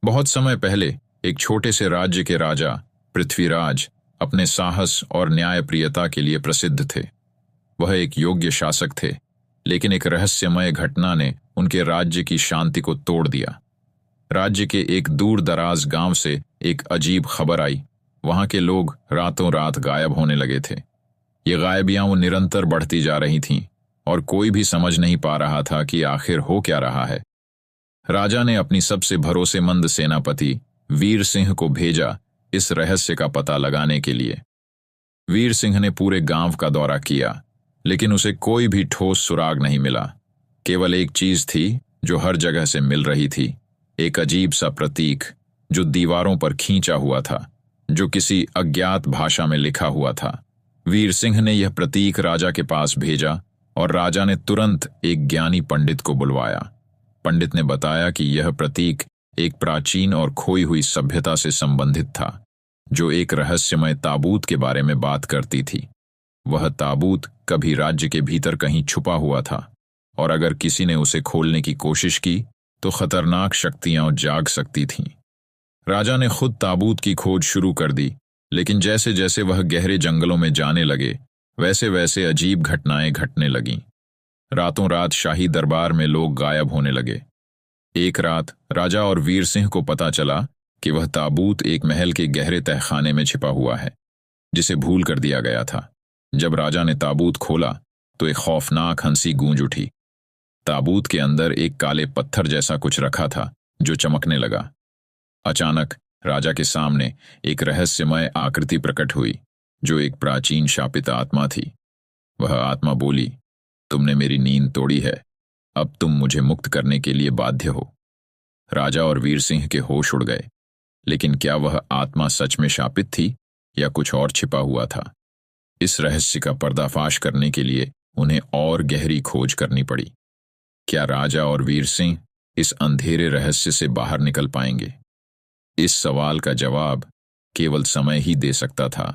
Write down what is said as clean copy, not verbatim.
बहुत समय पहले एक छोटे से राज्य के राजा पृथ्वीराज अपने साहस और न्यायप्रियता के लिए प्रसिद्ध थे। वह एक योग्य शासक थे, लेकिन एक रहस्यमय घटना ने उनके राज्य की शांति को तोड़ दिया। राज्य के एक दूर दराज गांव से एक अजीब खबर आई। वहां के लोग रातों रात गायब होने लगे थे। ये गायबियां निरंतर बढ़ती जा रही थीं और कोई भी समझ नहीं पा रहा था कि आखिर हो क्या रहा है। राजा ने अपनी सबसे भरोसेमंद सेनापति वीर सिंह को भेजा इस रहस्य का पता लगाने के लिए। वीर सिंह ने पूरे गांव का दौरा किया, लेकिन उसे कोई भी ठोस सुराग नहीं मिला। केवल एक चीज थी जो हर जगह से मिल रही थी, एक अजीब सा प्रतीक जो दीवारों पर खींचा हुआ था, जो किसी अज्ञात भाषा में लिखा हुआ था। वीर सिंह ने यह प्रतीक राजा के पास भेजा और राजा ने तुरंत एक ज्ञानी पंडित को बुलवाया। पंडित ने बताया कि यह प्रतीक एक प्राचीन और खोई हुई सभ्यता से संबंधित था, जो एक रहस्यमय ताबूत के बारे में बात करती थी। वह ताबूत कभी राज्य के भीतर कहीं छुपा हुआ था, और अगर किसी ने उसे खोलने की कोशिश की तो खतरनाक शक्तियां जाग सकती थीं। राजा ने खुद ताबूत की खोज शुरू कर दी, लेकिन जैसे जैसे वह गहरे जंगलों में जाने लगे, वैसे वैसे अजीब घटनाएं घटने लगीं। रातों रात शाही दरबार में लोग गायब होने लगे। एक रात राजा और वीर सिंह को पता चला कि वह ताबूत एक महल के गहरे तहखाने में छिपा हुआ है, जिसे भूल कर दिया गया था। जब राजा ने ताबूत खोला तो एक खौफनाक हंसी गूंज उठी। ताबूत के अंदर एक काले पत्थर जैसा कुछ रखा था जो चमकने लगा। अचानक राजा के सामने एक रहस्यमय आकृति प्रकट हुई, जो एक प्राचीन शापित आत्मा थी। वह आत्मा बोली, तुमने मेरी नींद तोड़ी है, अब तुम मुझे मुक्त करने के लिए बाध्य हो। राजा और वीर सिंह के होश उड़ गए, लेकिन क्या वह आत्मा सच में शापित थी या कुछ और छिपा हुआ था? इस रहस्य का पर्दाफाश करने के लिए उन्हें और गहरी खोज करनी पड़ी। क्या राजा और वीर सिंह इस अंधेरे रहस्य से बाहर निकल पाएंगे? इस सवाल का जवाब केवल समय ही दे सकता था।